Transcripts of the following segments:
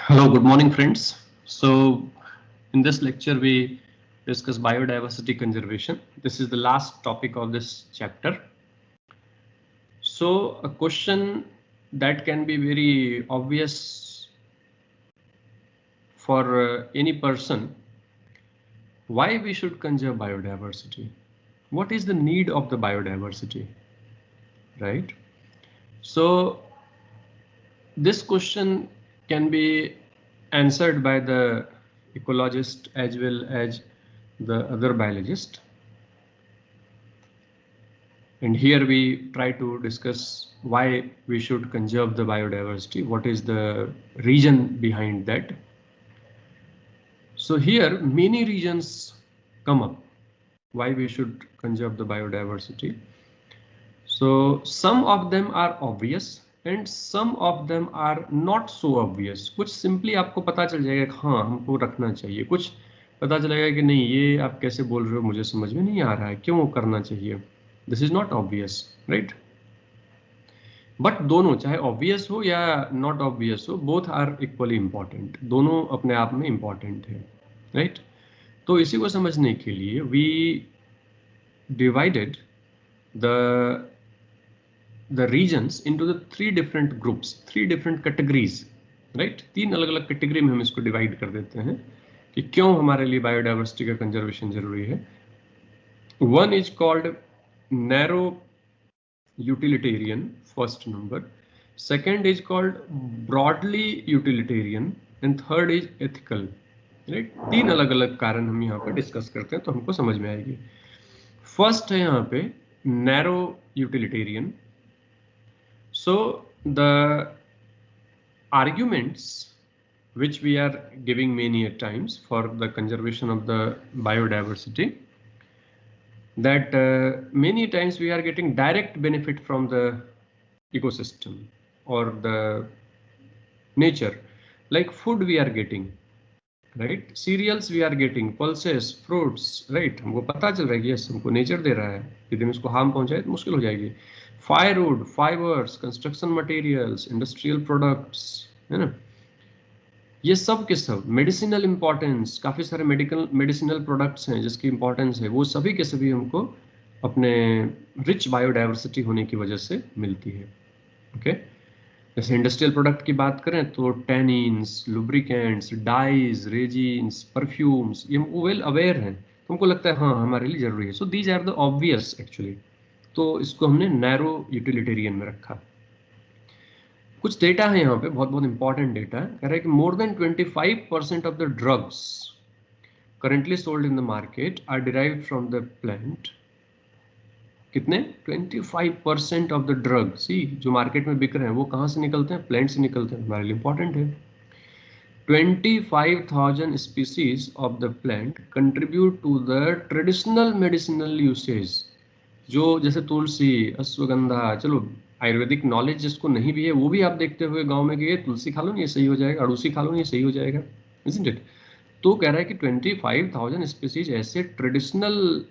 Hello, good morning, friends. So, in this lecture, we discuss biodiversity conservation. This is the last topic of this chapter. So, a question that can be very obvious for any person: why we should conserve biodiversity? What is the need of the biodiversity? Right? So, this question can be answered by the ecologist as well as the other biologist, and here we try to discuss why we should conserve the biodiversity, what is the reason behind that. So here many reasons come up why we should conserve the biodiversity. So some of them are obvious and some of them are not so obvious. कुछ simply आपको पता चल जाएगा कि हाँ हमको रखना चाहिए, कुछ पता चलेगा कि नहीं ये आप कैसे बोल रहे हो मुझे समझ में नहीं आ रहा है, क्यों करना चाहिए. This is not obvious, right? But दोनों चाहे ऑब्वियस हो या नॉट ऑब्वियस हो, बोथ आर इक्वली इंपॉर्टेंट, दोनों अपने आप में इंपॉर्टेंट है, राइट? तो इसी को समझने के लिए we divided the regions into the three different groups, three different categories, right? तीन अलग अलग कैटेगरी में हम इसको डिवाइड कर देते हैं कि क्यों हमारे लिए बायोडाइवर्सिटी का कंजर्वेशन जरूरी है. One is called narrow utilitarian, first number. Second is called broadly utilitarian and third is ethical, right? तीन अलग अलग कारण हम यहाँ पे डिस्कस करते हैं तो हमको समझ में आएगी. फर्स्ट है यहाँ पे narrow utilitarian. So the arguments which we are giving many a times for the conservation of the biodiversity, that many times we are getting direct benefit from the ecosystem or the nature, like food we are getting, right? Cereals we are getting, pulses, fruits, right? हमको पता चल रहा है कि yes हमको nature दे रहा है, यदि हम इसको हार्म पहुंचाए तो मुश्किल हो जाएगी. Firewood, fibres, construction materials, industrial products, है ना, ये सब के सब मेडिसिनल इंपॉर्टेंस, काफ़ी सारे मेडिसिनल प्रोडक्ट्स हैं जिसकी इंपॉर्टेंस है, वो सभी के सभी हमको अपने रिच बायोडाइवर्सिटी होने की वजह से मिलती है. ओके, जैसे इंडस्ट्रियल प्रोडक्ट की बात करें तो tannins, lubricants, dyes, resins, perfumes, ये हमको वेल अवेयर हैं, तो हमको लगता है हाँ हमारे लिए जरूरी है. So these are the obvious actually, तो इसको हमने नैरो यूटिलिटेरियन में रखा. कुछ डेटा है यहाँ पे, बहुत बहुत इंपॉर्टेंट डेटा है. कह रहा है कि more than 25% of the drugs currently sold in the market are derived from the plant. कितने? 25% ऑफ द ड्रग सी जो मार्केट में बिक रहे हैं वो कहाँ से निकलते हैं? प्लांट से निकलते हैं. हमारे लिए इंपॉर्टेंट है. 25,000 species of the plant contribute to the traditional medicinal usage. जो जैसे तुलसी, अश्वगंधा, चलो आयुर्वेदिक नॉलेज जिसको नहीं भी है वो भी आप देखते हुए गांव में कि ये तुलसी खा लो ये सही हो जाएगा, अड़ूसी खा लो ये सही हो जाएगा, isn't it? तो कह रहा है कि 25,000 स्पीसीज ऐसे ट्रेडिशनल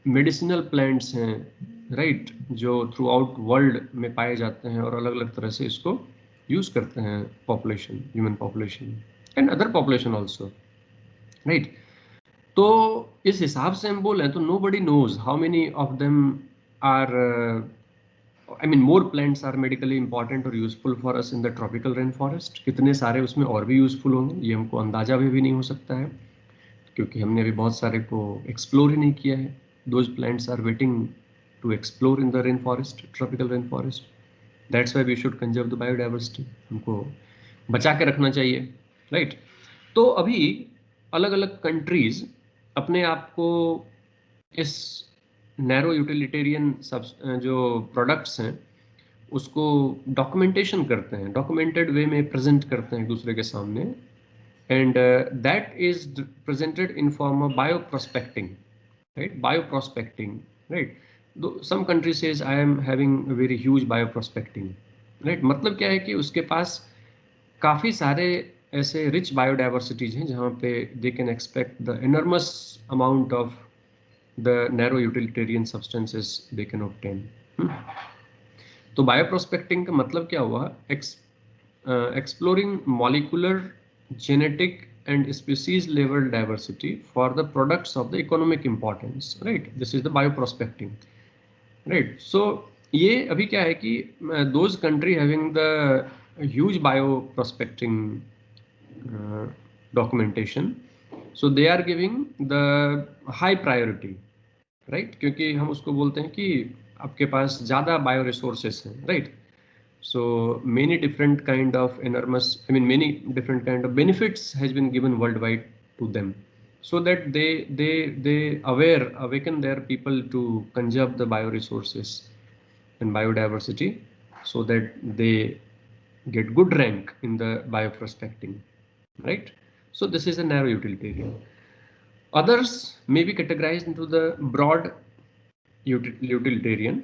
मेडिसिनल प्लांट्स हैं, राइट, जो थ्रू आउट वर्ल्ड में पाए जाते हैं और अलग अलग तरह से इसको यूज करते हैं population, human population and other population also, right. तो इस हिसाब से हम बोलें तो nobody knows how many of them are I mean more plants are medically important or useful for us in the tropical rainforest. कितने सारे उसमें और भी यूजफुल होंगे ये हमको अंदाजा भी नहीं हो सकता है क्योंकि हमने अभी बहुत सारे को एक्सप्लोर ही नहीं किया है. Those plants are waiting to explore in the rainforest, tropical rainforest. That's why we should conserve the biodiversity. हमको बचा के रखना चाहिए, राइट. तो अभी अलग अलग कंट्रीज अपने आप को इस नैरो यूटिलिटेरियन जो प्रोडक्ट्स हैं उसको डॉक्यूमेंटेशन करते हैं, डॉक्यूमेंटेड वे में प्रेजेंट करते हैं दूसरे के सामने, and that is presented in form of bio prospecting, right. Bio prospecting, right. Some country says I am having very huge bio prospecting, right. मतलब क्या है कि उसके पास काफ़ी सारे ऐसे रिच बायोडाइवर्सिटीज हैं जहाँ पे they can expect the enormous amount of the narrow utilitarian substances they can obtain. तो बायोप्रोस्पेक्टिंग का मतलब क्या हुआ? exploring molecular, genetic and species level diversity for the products of the economic importance, right? This is the bioprospecting, right? So ये अभी क्या है कि those country having the huge bioprospecting documentation, so they are giving the high priority, right? क्योंकि हम उसको बोलते हैं कि आपके पास ज़्यादा बायो रिसोर्सेस हैं, right? So many different kind of enormous, I mean many different kind of benefits has been given worldwide to them, so that they awaken their people to conserve the bioresources and biodiversity, so that they get good rank in the bioprospecting, right? So this is a narrow utilitarian. Others may be categorized into the broad utilitarian,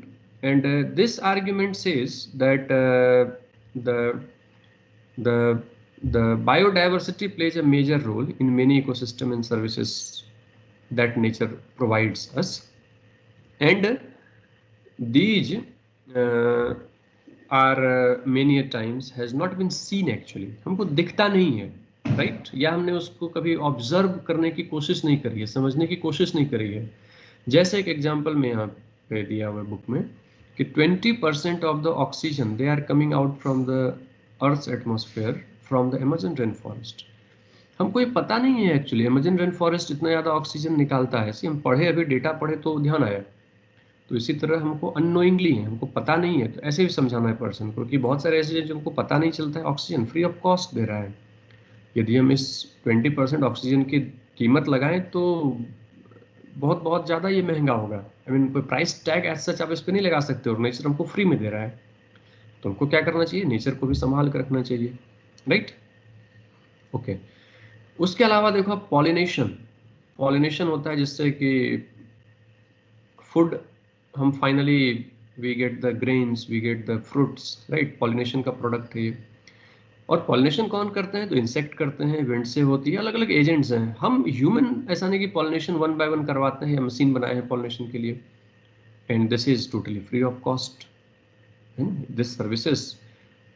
and this argument says that the biodiversity plays a major role in many ecosystem and services that nature provides us, and these are many a times has not been seen actually, हमको दिखता नहीं है, right? या हमने उसको कभी observe करने की कोशिश नहीं करी है, समझने की कोशिश नहीं करी है। जैसे एक एग्जांपल में यहाँ पे दिया हुआ बुक में कि 20% of the oxygen they are coming out from the earth's atmosphere from the Amazon rain forest. हमको ये पता नहीं है एक्चुअली अमेज़न रेन फॉरेस्ट इतना ज़्यादा ऑक्सीजन निकालता है, हम पढ़े अभी डेटा पढ़े तो ध्यान आया। तो इसी तरह हमको अननोइंगली है, हमको पता नहीं है, तो ऐसे भी समझाना है पर्सन को कि बहुत सारे ऐसे जो हमको पता नहीं चलता है ऑक्सीजन फ्री ऑफ कॉस्ट दे रहा है। यदि हम इस 20% ऑक्सीजन की कीमत लगाएं तो बहुत बहुत ज़्यादा ये महंगा होगा। आई मीन कोई प्राइस टैग एज सच आप इस पर नहीं लगा सकते, और नेचर हमको फ्री में दे रहा है, तो हमको क्या करना चाहिए, नेचर को भी संभाल कर रखना चाहिए, राइट? ओके। उसके अलावा देखो पॉलिनेशन होता है जिससे कि फूड हम finally we get the grains, we get the fruits, right? Pollination का प्रोडक्ट है ये। और पॉलिनेशन कौन करते हैं, तो इंसेक्ट करते हैं, विंड से होती है, अलग अलग एजेंट्स हैं। हम ह्यूमन ऐसा नहीं कि पॉलिनेशन 1 by 1 करवाते हैं या मशीन बनाए हैं पॉलिनेशन के लिए, and this is totally free of cost. This services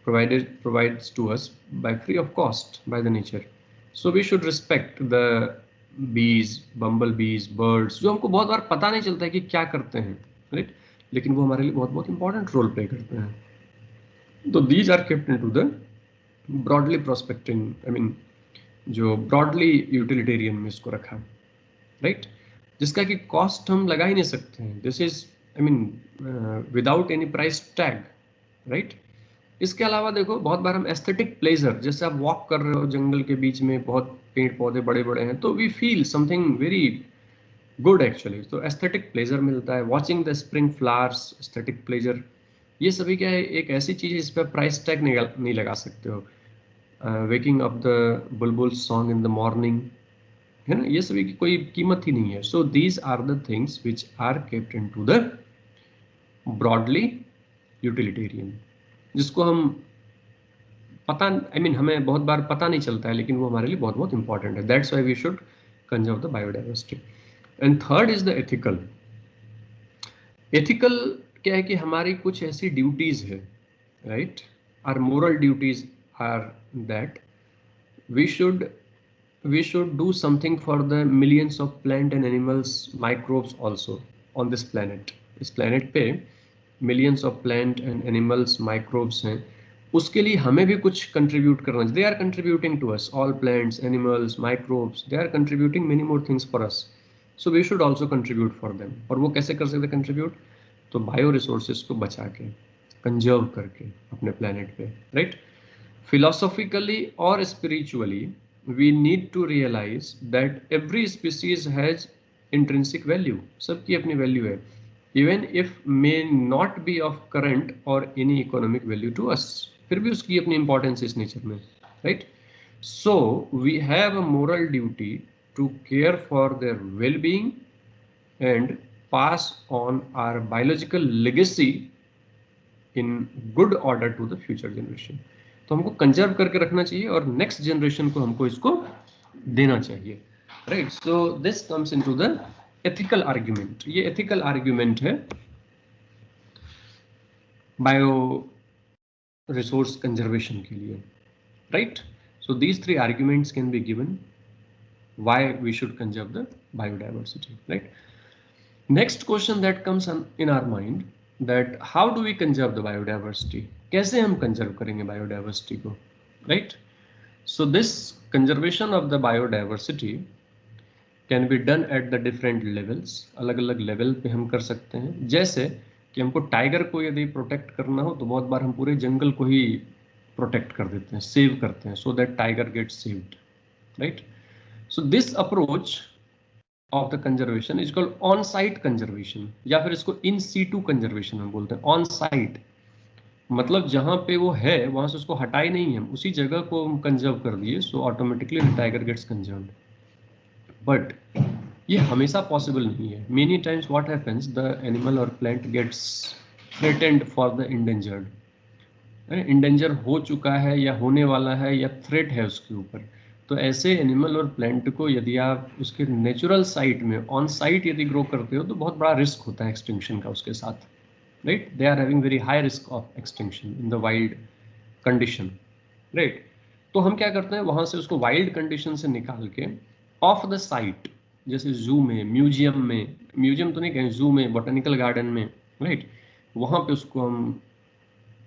provides to us by free of cost by the nature. So we should respect the bees, bumblebees, birds, जो हमको बहुत बार पता नहीं चलता है कि क्या करते हैं, राइट? लेकिन वो हमारे लिए बहुत बहुत इंपॉर्टेंट रोल प्ले करते हैं। तो these are kept into the broadly prospecting, I mean जो ब्रॉडली यूटिलिटेरियन में इसको रखा, राइट? जिसका कि कॉस्ट हम लगा ही नहीं सकते हैं। This is I mean without any price tag, right? इसके अलावा देखो बहुत बार हम एस्थेटिक प्लेजर, जैसे आप वॉक कर रहे हो जंगल के बीच में, बहुत पेड़ पौधे बड़े बड़े हैं, तो we feel something very good actually, तो एस्थेटिक प्लेजर मिलता है। Watching the spring flowers, aesthetic pleasure, ये सभी क्या है, एक ऐसी चीज है जिस पर प्राइस टैग नहीं लगा सकते हो। Waking up the Bulbul song in the morning, है ना, ये सभी की कोई कीमत ही नहीं है। So these are the things which are kept into the broadly utilitarian, जिसको हम पता, आई मीन हमें बहुत बार पता नहीं चलता है, लेकिन वो हमारे लिए बहुत बहुत इंपॉर्टेंट है। That's why we should conserve the biodiversity. And third is the ethical. Ethical क्या है कि हमारी कुछ ऐसी ड्यूटीज है, right? Or moral duties are that we should do something for the millions of plant and animals, microbes also on this planet. इस planet पे millions of plant and animals, microbes हैं, उसके लिए हमें भी कुछ contribute करना चाहिए। They are contributing to us, all plants, animals, microbes, they are contributing many more things for us, so we should also contribute for them. और वो कैसे कर सकते contribute? तो बायो रिसोर्सेज को बचा के, कंजर्व करके अपने planet पे, right? Philosophically or spiritually, we need to realize that every species has intrinsic value. सबकी अपनी value है, even if may not be of current or any economic value to us. फिर भी उसकी अपनी importance इस nature में, right? So we have a moral duty to care for their well-being and pass on our biological legacy in good order to the future generation. तो हमको conserve करके रखना चाहिए और नेक्स्ट जनरेशन को हमको इसको देना चाहिए, right? So this comes into the ethical argument. ये एथिकल आर्ग्यूमेंट है बायो रिसोर्स कंजर्वेशन के लिए, right? So these three arguments can be given why we should conserve the biodiversity, right? Next question that comes in our mind, that how do we conserve the biodiversity? कैसे हम conserve करेंगे biodiversity को, right? So this conservation of the biodiversity can be done at the different levels. अलग अलग level पे हम कर सकते हैं. जैसे कि हमको टाइगर को यदि प्रोटेक्ट करना हो तो बहुत बार हम पूरे जंगल को ही प्रोटेक्ट कर देते हैं, सेव करते हैं, so that tiger gets saved, right? So this approach of the conservation is called on-site conservation, या फिर इसको in situ conservation हम बोलते हैं. On-site मतलब जहां पे वो है वहां से उसको हटाए नहीं, हम उसी जगह को हम कंजर्व कर दिए, so automatically tiger gets conserved. But ये हमेशा पॉसिबल नहीं है. Many times what happens, the animal और plant gets threatened for the endangered. Endanger हो चुका है या होने वाला है या थ्रेट है उसके ऊपर. तो ऐसे एनिमल और प्लांट को यदि आप उसके नेचुरल साइट में ऑन साइट यदि ग्रो करते हो तो बहुत बड़ा रिस्क होता है एक्सटिंक्शन का उसके साथ, right? They are having very high risk of extinction in the wild condition, right? तो हम क्या करते हैं, वहां से उसको वाइल्ड कंडीशन से निकाल के ऑफ द साइट, जैसे जू में, म्यूजियम में, म्यूजियम तो नहीं कहें, जू में, बोटेनिकल गार्डन में, राइट? वहां पे उसको हम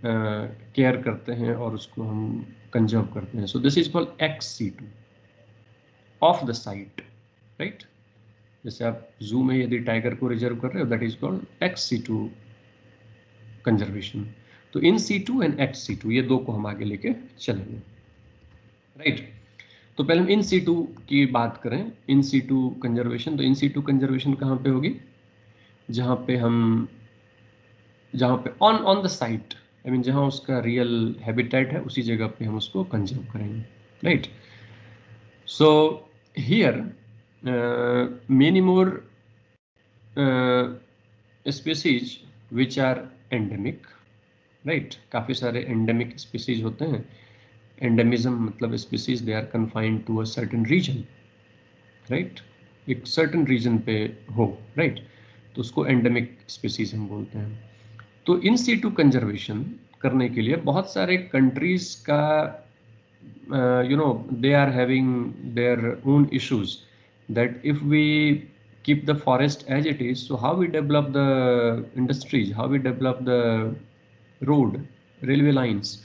केयर करते हैं और उसको हम कंजर्व करते हैं. सो this is called ex-situ, of the site, right? जैसे आप जू में यदि टाइगर को रिजर्व कर रहे हो, that is called ex-situ conservation. तो in situ and ex situ, ये दो को हम आगे लेके चलेंगे, राइट? तो पहले हम इन सीटू की बात करें, इन सीटू कंजर्वेशन. तो इन सीटू कंजर्वेशन कहाँ पे होगी? जहाँ पे on the site, I mean जहाँ उसका रियल हैबिटेट है उसी जगह पे हम उसको कंजर्व करेंगे, right? So here many more species which are endemic, right? काफ़ी सारे एंडेमिक स्पीसीज होते हैं. एंडेमिज्म मतलब species they are confined to a certain region, right? एक सर्टेन रीजन पे हो, राइट? तो उसको एंडेमिक स्पीसीज हम बोलते हैं. तो इन सीटू कंजर्वेशन करने के लिए बहुत सारे कंट्रीज का they are having their own issues, that if we keep the forest as it is, so how we develop the industries, how we develop the road, railway lines.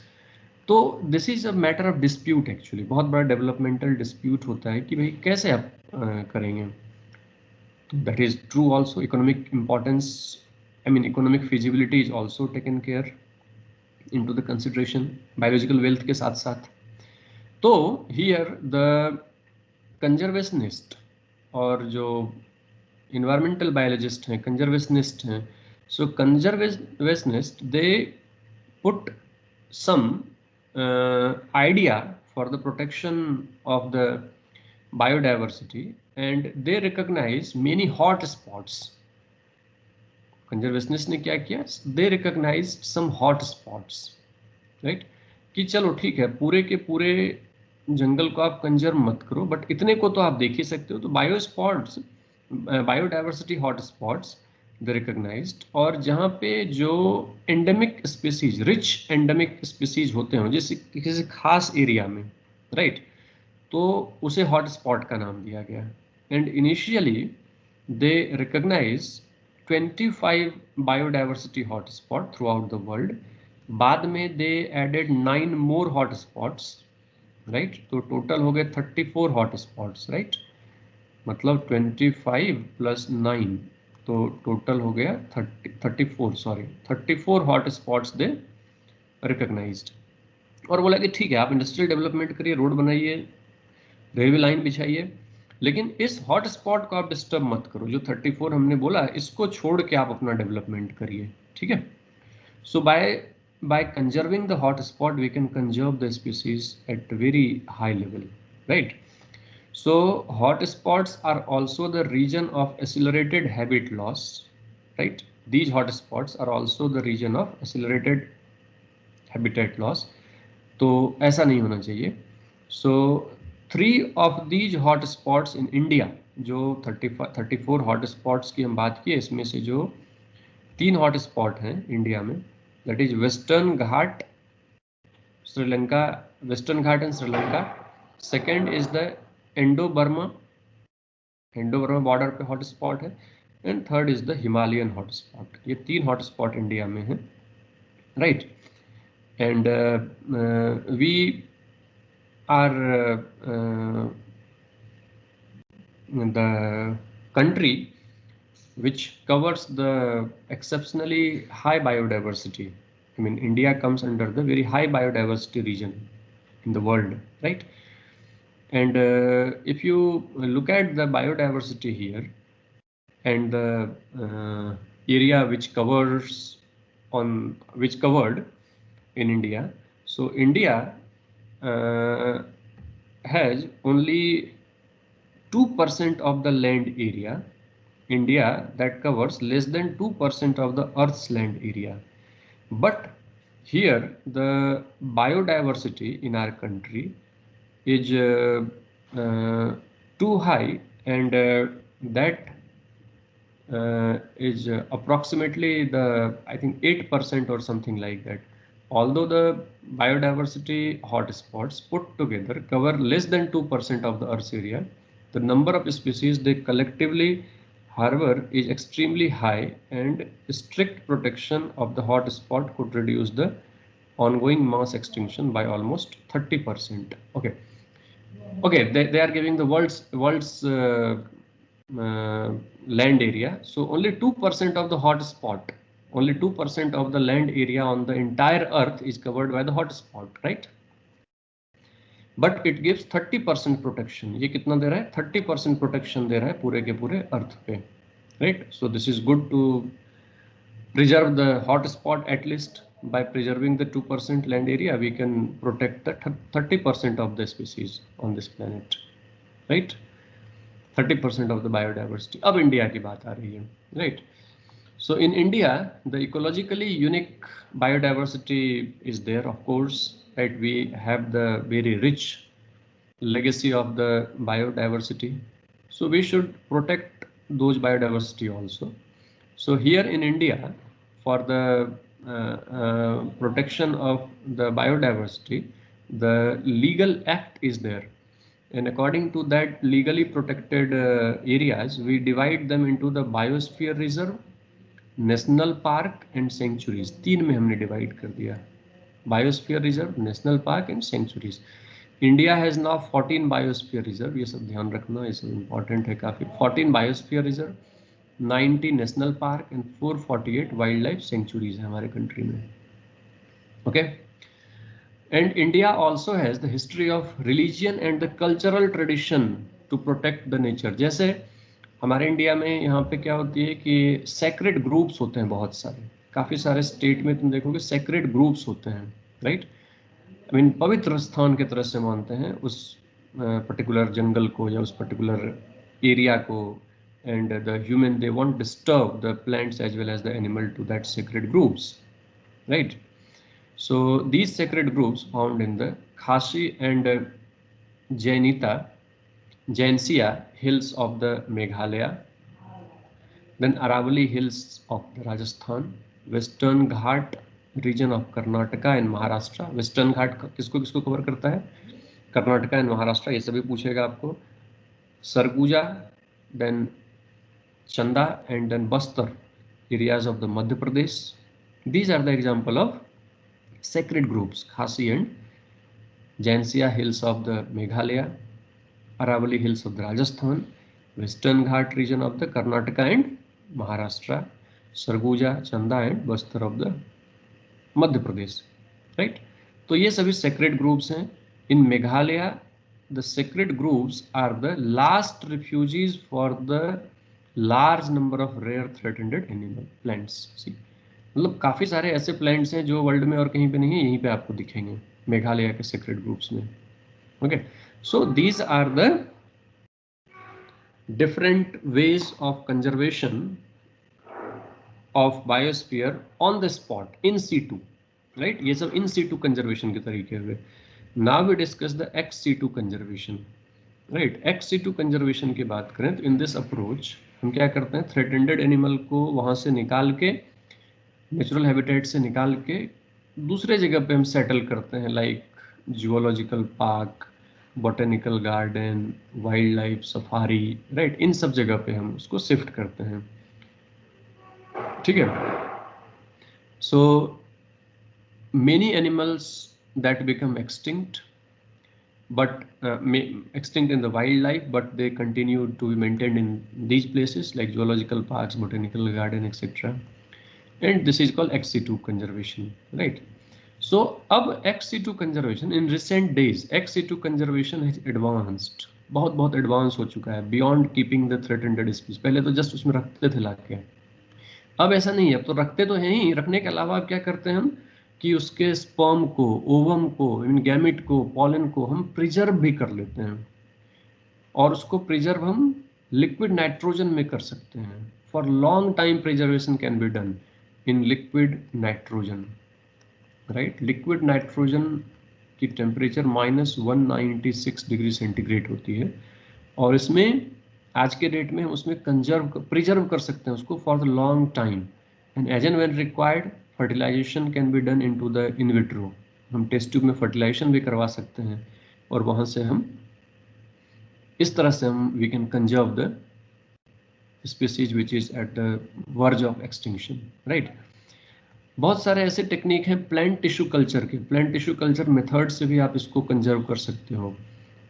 तो this is a matter of dispute actually. बहुत बड़ा developmental dispute होता है कि भाई कैसे आप करेंगे. तो that is true also. Economic importance, I mean economic feasibility is also taken care into the consideration, biological wealth के साथ साथ. तो हियर द कंजर्वेशनिस्ट और जो इन्वायरमेंटल बायोलॉजिस्ट हैं, कंजर्वेशनिस्ट हैं, सो conservationist they put some idea for the protection of the biodiversity, and they recognize many hot spots. Conservationists ने क्या किया? They recognized some hot spots, right? कि चलो ठीक है, पूरे के पूरे जंगल को आप कंजर्व मत करो, बट इतने को तो आप देख ही सकते हो. तो biospots, biodiversity hot spots the recognised, और जहाँ पे जो endemic species, rich endemic species होते हैं जैसे किसी खास एरिया में, राइट? तो उसे हॉट स्पॉट का नाम दिया गया. And initially they recognize 25 biodiversity hot spot throughout the world. बाद में they added 9 more hot spots, right? तो टोटल हो गए 34 हॉट स्पॉट्स, राइट? मतलब 25 प्लस 9, तो टोटल हो गया 34 हॉट स्पॉट्स दे रिकॉग्नाइज्ड. और बोला कि ठीक है, आप इंडस्ट्रियल डेवलपमेंट करिए, रोड बनाइए, रेलवे लाइन बिछाइए, लेकिन इस हॉट स्पॉट को आप डिस्टर्ब मत करो. जो 34 हमने बोला, इसको छोड़ के आप अपना डेवलपमेंट करिए, ठीक है? सो by conserving the hot spot, we can conserve the species at very high level, right? So hot spots are also the region of accelerated habitat loss, right? These hot spots are also the region of accelerated habitat loss. तो ऐसा नहीं होना चाहिए. So 3 of these hot spots in India, जो 34 hot spots की हम बात की, इसमें से जो 3 hot spot हैं इंडिया में, that is Western Ghat, Sri Lanka Western Ghat and Sri Lanka. Second is the Indo-Burma border पे हॉट स्पॉट है. And third is the Himalayan hot spot. ये 3 हॉट स्पॉट इंडिया में है, right. And we are the country which covers the exceptionally high biodiversity. I mean, India comes under the very high biodiversity region in the world, right? And if you look at the biodiversity here and the area which covered in India, so India has only 2% of the land area. India that covers less than 2% of the Earth's land area. But here the biodiversity in our country is too high, and that is approximately I think 8% or something like that. Although the biodiversity hotspots put together cover less than 2% of the Earth's area, the number of species they collectively harbor is extremely high, and strict protection of the hotspot could reduce the ongoing mass extinction by almost 30%. Okay, they are giving the world's land area. So only 2% of the hotspot, only 2% of the land area on the entire Earth is covered by the hotspot, right? But it gives 30% protection. ये कितना दे रहा है? 30% protection दे रहा है पूरे के पूरे earth पे, right. So this is good to preserve the hot spot. At least by preserving the 2% land area, we can protect the 30% of the species on this planet, right? 30% of the biodiversity. अब India की बात आ रही है, right? So in India, the ecologically unique biodiversity is there, of course, right? We have the very rich legacy of the biodiversity, so we should protect those biodiversity also. So here in India, for the protection of the biodiversity, the legal act is there, and according to that legally protected areas, we divide them into the biosphere reserve, national park and sanctuaries. 3 में हमने divide कर दिया. Biosphere reserve, national park and sanctuaries. India has now 14 biosphere reserve. ये सब ध्यान रखना, ये सब इंपॉर्टेंट है काफी. 14 biosphere reserve, 90 national park and 448 wild life sanctuaries है हमारे कंट्री में. Okay. And India also has the history of religion and the cultural tradition to protect the nature. जैसे हमारे इंडिया में यहाँ पे क्या होती है कि सेक्रेड ग्रुप्स होते हैं बहुत सारे. काफ़ी सारे स्टेट में तुम देखोगे सेक्रेड ग्रुप्स होते हैं, राइट. आई मीन पवित्र स्थान की तरह से मानते हैं उस पर्टिकुलर जंगल को या उस पर्टिकुलर एरिया को. And the human they won't disturb the plants as well as the animal to that sacred groups, right. So these sacred groups found in the Khasi and Jaintia hills of the Meghalaya, then Aravalli hills of the Rajasthan, Western Ghat region of Karnataka and Maharashtra. Western Ghat किसको किसको cover करता है? Karnataka and Maharashtra. ये सभी पूछेगा आपको. Surguja, then Chanda and then Bastar areas of the Madhya Pradesh. These are the example of sacred groups. Khasi and Jaintia hills of the Meghalaya, Aravalli hills of the Rajasthan, Western Ghat region of the Karnataka and Maharashtra, Sarguja, Chanda and Bastar of the Madhya Pradesh, right? तो ये सभी sacred groups हैं. In Meghalaya, the sacred groups are the last refuges for the large number of rare threatened animal plants. See, मतलब काफी सारे ऐसे plants हैं जो वर्ल्ड में और कहीं पे नहीं है, यहीं पे आपको दिखेंगे मेघालय के sacred groups में. Okay. So these are the different ways of conservation of biosphere on the spot, in situ, right? ये सब in situ conservation के तरीके हुए. Now we discuss the ex situ conservation, right? Ex situ conservation की बात करें तो in this approach हम क्या करते हैं? Threatened animal को वहाँ से निकाल के, natural habitat से निकाल के दूसरे जगह पे हम settle करते हैं, like zoological park, botanical garden, wild life safari, right, इन सब जगह पे हम उसको शिफ्ट करते हैं, ठीक है। So many animals that become extinct, but extinct in the wildlife, but they continue to be maintained in these places like zoological parks, botanical garden, etc. And this is called ex situ conservation, right? So अब ex situ conservation in recent days, ex situ conservation has advanced, बहुत advance हो चुका है, beyond keeping the threatened species. पहले तो just उसमें रखते थे लाके, अब ऐसा नहीं है, अब तो रखते तो हैं ही, रखने के अलावा अब क्या करते हैं हम कि उसके स्पर्म को, ओवम को, गैमेट को, पॉलन को हम प्रिजर्व भी कर लेते हैं, और उसको प्रिजर्व हम लिक्विड नाइट्रोजन में कर सकते हैं। For long time preservation can be done in liquid nitrogen, right. Liquid nitrogen की टेम्परेचर -196 डिग्री सेंटीग्रेड होती है, और इसमें आज के डेट में हम उसमें प्रिजर्व कर सकते हैं उसको for the long time, and as and when required fertilisation can be done into the in vitro. हम टेस्ट ट्यूब में फर्टिलाइजेशन भी करवा सकते हैं, और वहां से हम इस तरह से हम we can conserve the species which is at the verge of extinction, right. बहुत सारे ऐसे टेक्निक हैं प्लांट टिश्यू कल्चर के, प्लांट टिश्यू कल्चर मेथड से भी आप इसको कंजर्व कर सकते हो।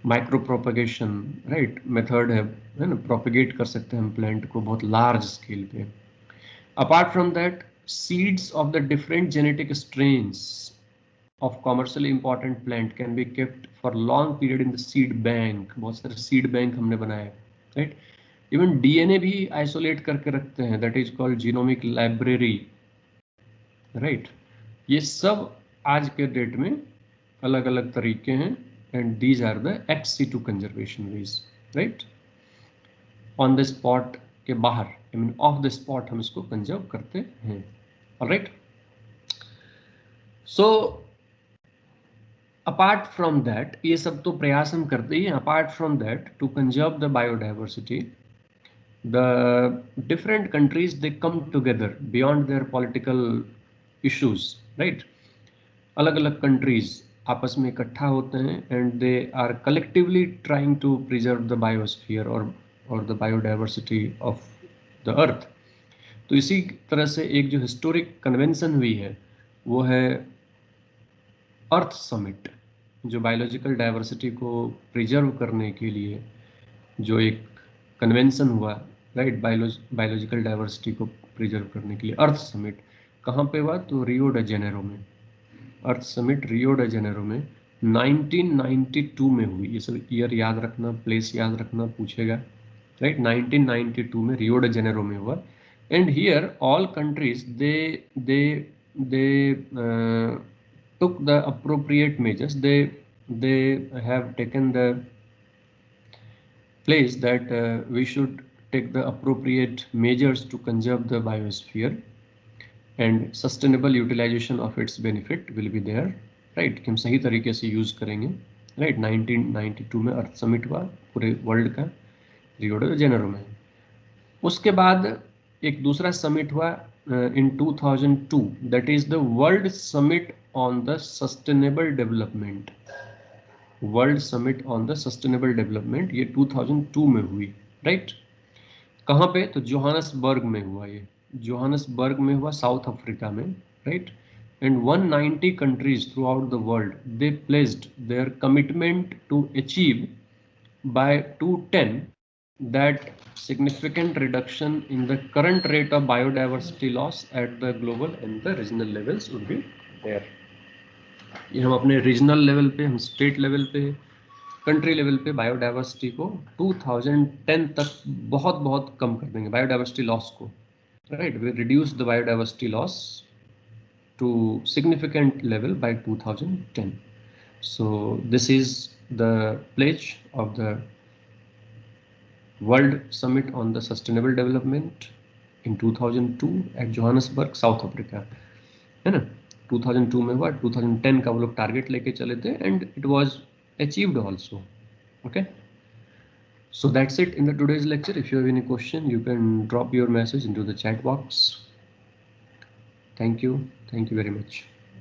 माइक्रो प्रोपगेशन, राइट, मेथड है ना, प्रोपगेट कर सकते हैं हम प्लांट को बहुत लार्ज स्केल पे। Apart from that, seeds of the different genetic strains of commercially important plant can be kept for long period in the seed bank. बहुत सारे सीड बैंक हमने बनाए, राइट। इवन डीएनए भी isolate करके रखते हैं, that is called genomic library, right. ये सब आज के डेट में अलग अलग तरीके हैं, and these are the ex situ conservation ways, right. On the spot के बाहर, I mean off the spot हम इसको कंजर्व करते हैं, all right. So apart from that, ये सब तो प्रयास हम करते ही हैं। Apart from that, to conserve the biodiversity, the different countries, they come together beyond their political issues, right। अलग अलग countries आपस में इकट्ठा होते हैं, and they are collectively trying to preserve the biosphere or the biodiversity of the earth। तो इसी तरह से एक जो हिस्टोरिक कन्वेंशन हुई है वो है अर्थ समिट, जो बायोलॉजिकल डाइवर्सिटी को प्रिजर्व करने के लिए जो एक कन्वेंशन हुआ, राइट, बायोलॉजिकल डाइवर्सिटी को प्रिजर्व करने के लिए। अर्थ समिट कहाँ पे हुआ? तो रियो ड जेनेरो में। अर्थ समिट रियो ड जेनेरो में 1992 में हुई। ये सब ईयर याद रखना, प्लेस याद रखना, पूछेगा, राइट। 1992 में रियो ड जेनेरो में हुआ, and here all countries they took the appropriate measures. They have taken the place that we should take the appropriate measures to conserve the biosphere, and sustainable utilization of its benefit will be there, right। कि हम सही तरीके से use करेंगे, right. 1992 में अर्थ summit हुआ पूरे world का, रियो ड जेनेरो में। उसके बाद एक दूसरा समिट हुआ in 2002, that is the World Summit on the Sustainable Development। World summit on the sustainable development, ये 2002 में हुई, राइट। कहाँ पे? तो जोहानसबर्ग में हुआ। ये जोहानसबर्ग में हुआ, साउथ अफ्रीका में, right. And 190 countries throughout the world, they placed their commitment to achieve by 2010 that significant reduction in the current rate of biodiversity loss at the global and the regional levels would be there। ये हम अपने regional level पे, हम state level पे, country level पे biodiversity को 2010 तक बहुत कम कर देंगे, बायोडाइवर्सिटी लॉस को, right. We reduce the biodiversity loss to significant level by 2010। So this is the pledge of the world summit on the sustainable development in 2002 at Johannesburg, South Africa, है ना। 2002 में हुआ, 2010 का वो लोग टारगेट लेके चले थे, and it was achieved also, okay. So that's it in the today's lecture. If you have any question, you can drop your message into the chat box. Thank you very much.